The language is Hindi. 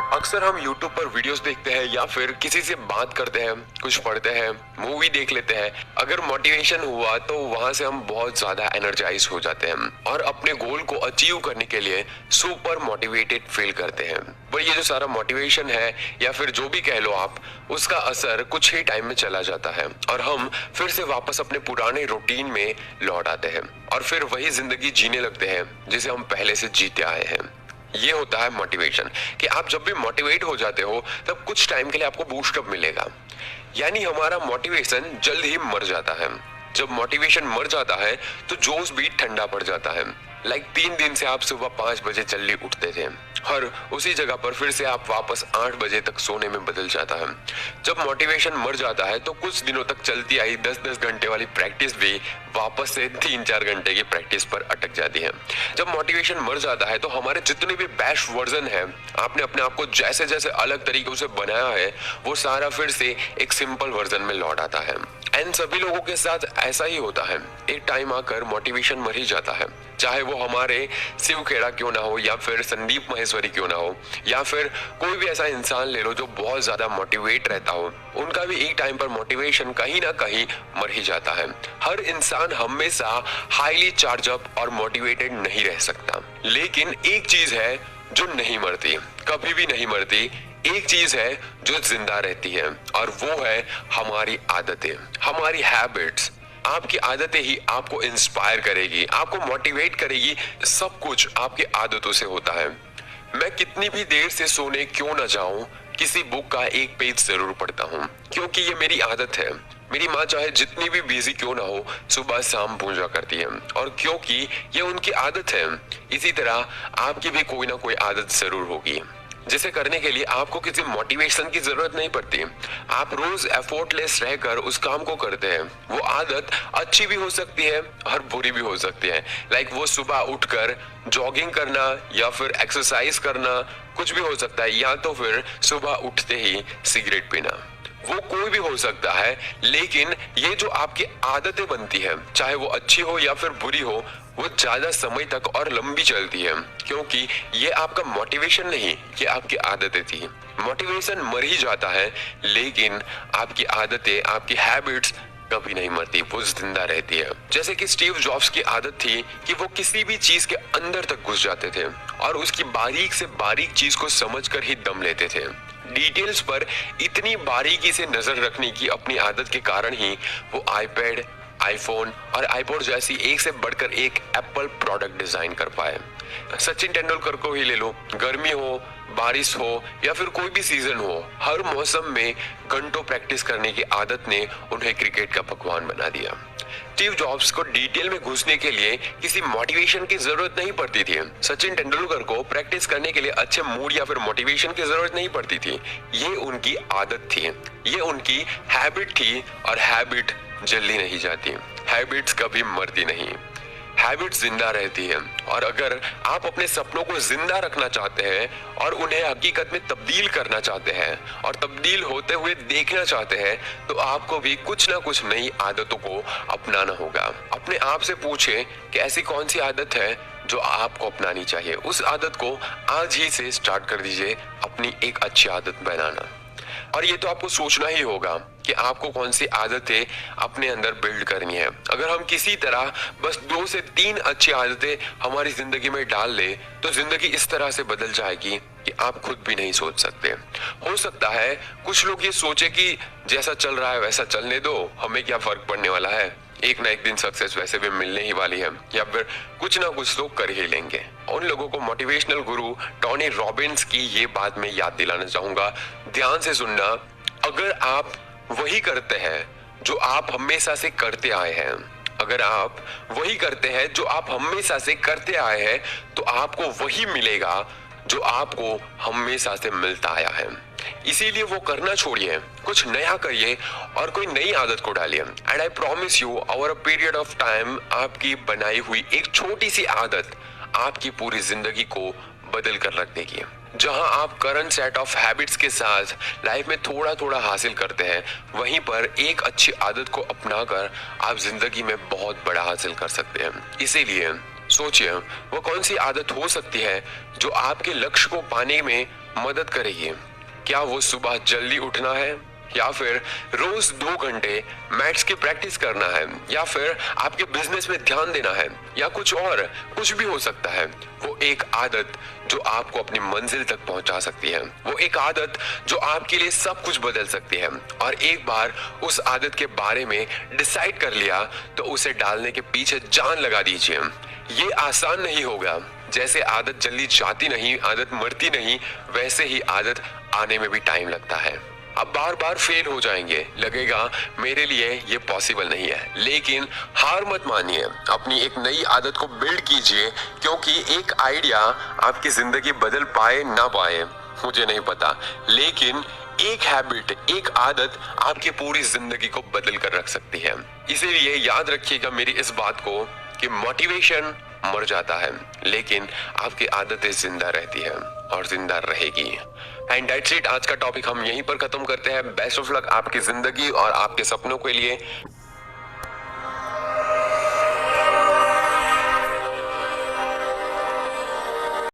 अक्सर हम YouTube पर वीडियोस देखते हैं या फिर किसी से बात करते हैं, कुछ पढ़ते हैं, मूवी देख लेते हैं। अगर मोटिवेशन हुआ तो वहां से हम बहुत ज्यादा एनर्जाइज हो जाते हैं और अपने गोल को अचीव करने के लिए सुपर मोटिवेटेड फील करते हैं। पर ये जो सारा मोटिवेशन है या फिर जो भी कह लो आप, उसका असर कुछ ही टाइम में चला जाता है और हम फिर से वापस अपने पुराने रूटीन में लौट आते हैं और फिर वही जिंदगी जीने लगते हैं जिसे हम पहले से जीते आए हैं। ये होता है मोटिवेशन कि आप जब भी मोटिवेट हो जाते हो तब कुछ टाइम के लिए आपको बूस्टअप मिलेगा, यानी हमारा मोटिवेशन जल्द ही मर जाता है। जब मोटिवेशन मर जाता है तो जोश भी ठंडा पड़ जाता है। 3 दिन से आप सुबह 5 बजे जल्दी उठते थे और उसी जगह पर फिर से आप वापस 8 बजे तक सोने में बदल जाता है। जब मोटिवेशन मर जाता है तो कुछ दिनों तक चलती आई 10-10 घंटे वाली प्रैक्टिस भी वापस से 3-4 घंटे की प्रैक्टिस पर अटक जाती है। जब मोटिवेशन मर जाता है तो हमारे जितने भी बेस्ट वर्जन है, आपने अपने आप को जैसे जैसे अलग तरीकों से बनाया है, वो सारा फिर से एक सिंपल वर्जन में लौट आता है। एंड सभी लोगों के साथ ऐसा ही होता है। एक टाइम आकर मोटिवेशन मर ही जाता है, चाहे वो हमारे शिव खेड़ा क्यों ना हो या फिर संदीप महेश्वरी क्यों ना हो या फिर कोई भी ऐसा इंसान ले लो जो बहुत ज्यादा मोटिवेट रहता हो, उनका भी एक टाइम पर मोटिवेशन कहीं ना कहीं मर ही जाता है। हर इंसान हमेशा हाईली चार्ज अप और मोटिवेटेड नहीं रह सकता, लेकिन एक चीज है जो नहीं मरती, कभी भी नहीं मरती। एक चीज है जो जिंदा रहती है और वो है हमारी आदतें, हमारी हैबिट्स। आपकी आदतें ही आपको इंस्पायर करेगी, आपको मोटिवेट करेगी। सब कुछ आपकी आदतों से होता है। मैं कितनी भी देर से सोने क्यों ना जाऊं, किसी बुक का एक पेज जरूर पढ़ता हूँ, क्योंकि ये मेरी आदत है। मेरी माँ चाहे जितनी भी बिजी क्यों ना हो, सुबह शाम पूजा करती है और क्योंकि ये उनकी आदत है। इसी तरह आपकी भी कोई ना कोई आदत जरूर होगी जिसे करने के लिए आपको किसी मोटिवेशन की जरूरत नहीं पड़ती। आप रोज एफर्टलेस रहकर उस काम को करते हैं। वो आदत अच्छी भी हो सकती है और बुरी भी हो सकती है। वो सुबह उठकर जॉगिंग करना या फिर एक्सरसाइज करना, कुछ भी हो सकता है, या तो फिर सुबह उठते ही सिगरेट पीना, वो कोई भी हो सकता है। लेकिन ये जो आपकी आदतें बनती है, चाहे वो अच्छी हो या फिर बुरी हो, वो ज्यादा समय तक और लंबी चलती है, क्योंकि ये आपका मोटिवेशन नहीं, ये आपकी आदतें थी। मोटिवेशन मर ही जाता है, लेकिन आपकी आदतें, आपकी हैबिट्स कभी नहीं मरती, वो जिंदा रहती है। जैसे कि स्टीव जॉब्स की आदत थी कि वो किसी भी चीज के अंदर तक घुस जाते थे और उसकी बारीक से बारीक चीज को समझकर ही दम लेते थे। डिटेल्स पर इतनी बारीकी से नजर रखने की अपनी आदत के कारण ही वो आईपैड, आईफोन और आईपॉड जैसी एक से बढ़कर एक एप्पल प्रोडक्ट डिजाइन कर पाए। सचिन तेंदुलकर को ही ले लो, गर्मी हो, बारिश हो या फिर कोई भी सीजन हो, हर मौसम में घंटों प्रैक्टिस करने की आदत ने उन्हें क्रिकेट का भगवान बना दिया। स्टीव जॉब्स को डिटेल में घुसने के लिए किसी मोटिवेशन की जरूरत नहीं पड़ती थी। सचिन तेंदुलकर को प्रैक्टिस करने के लिए अच्छे मूड या फिर मोटिवेशन की जरूरत नहीं पड़ती थी। ये उनकी आदत थी, ये उनकी हैबिट थी और हैबिट जल्दी नहीं जाती, हैबिट्स कभी मरती नहीं, हैबिट्स जिंदा रहती है। और अगर आप अपने सपनों को जिंदा रखना चाहते हैं और उन्हें हकीकत में तब्दील करना चाहते हैं और तब्दील होते हुए देखना चाहते हैं, तो आपको भी कुछ ना कुछ नई आदतों को अपनाना होगा। अपने आप से पूछें कि ऐसी कौन सी आदत है जो आपको अपनानी चाहिए। उस आदत को आज ही से स्टार्ट कर दीजिए, अपनी एक अच्छी आदत बनाना। और ये तो आपको सोचना ही होगा कि आपको कौन सी आदतें अपने अंदर बिल्ड करनी है। अगर हम किसी तरह बस 2 से 3 अच्छी आदतें हमारी जिंदगी में डाल ले तो जिंदगी इस तरह से बदल जाएगी कि आप खुद भी नहीं सोच सकते। हो सकता है कुछ लोग ये सोचे कि जैसा चल रहा है वैसा चलने दो, हमें क्या फर्क पड़ने वाला है, एक ना एक दिन सक्सेस वैसे भी मिलने ही वाली है, या फिर कुछ ना कुछ तो कर ही लेंगे। उन लोगों को मोटिवेशनल गुरु टोनी रॉबिन्स की ये बात मैं याद दिलाना चाहूंगा, ध्यान से सुनना। अगर आप वही करते हैं जो आप हमेशा से करते आए हैं, अगर आप वही करते हैं जो आप हमेशा से करते आए हैं, तो आपको वही मिलेगा जो आपको हमेशा से मिलता आया है। इसीलिए वो करना छोड़िए, कुछ नया करिए और कोई नई आदत को डालिए। And I promise you, over a period of time आपकी बनाई हुई एक छोटी सी आदत आपकी पूरी जिंदगी को बदल कर रख देगी। जहां आप करंट सेट ऑफ हैबिट्स के साथ लाइफ में थोड़ा थोड़ा हासिल करते हैं, वहीं पर एक अच्छी आदत को अपनाकर आप जिंदगी में बहुत बड़ा हासिल कर सकते हैं। इसीलिए सोचिए वो कौन सी आदत हो सकती है जो आपके लक्ष्य को पाने में मदद करेगी। क्या वो सुबह जल्दी उठना है, या फिर रोज 2 घंटे मैथ्स की प्रैक्टिस करना है, या फिर आपके बिजनेस में ध्यान देना है, या कुछ और, कुछ भी हो सकता है। वो एक आदत जो आपको अपनी मंजिल तक पहुंचा सकती है, वो एक आदत जो आपके लिए सब कुछ बदल सकती है। और एक बार उस आदत के बारे में डिसाइड कर लिया तो उसे डालने के पीछे जान लगा दीजिए। ये आसान नहीं होगा। जैसे आदत जल्दी जाती नहीं, आदत मरती नहीं, वैसे ही आदत आने में भी टाइम लगता है। आप बार बार फेल हो जाएंगे, लगेगा मेरे लिए ये पॉसिबल नहीं है, लेकिन हार मत मानिए। अपनी एक नई आदत को बिल्ड कीजिए, क्योंकि एक आइडिया आपकी जिंदगी बदल पाए ना पाए मुझे नहीं पता, लेकिन एक हैबिट, एक आदत आपकी पूरी जिंदगी को बदल कर रख सकती है। इसीलिए याद रखिएगा मेरी इस बात को कि मोटिवेशन मर जाता है, लेकिन आपकी आदतें जिंदा रहती है और जिंदा रहेगी। And that's it. आज का टॉपिक हम यहीं पर खत्म करते हैं। बेस्ट ऑफ लक आपकी जिंदगी और आपके सपनों के लिए।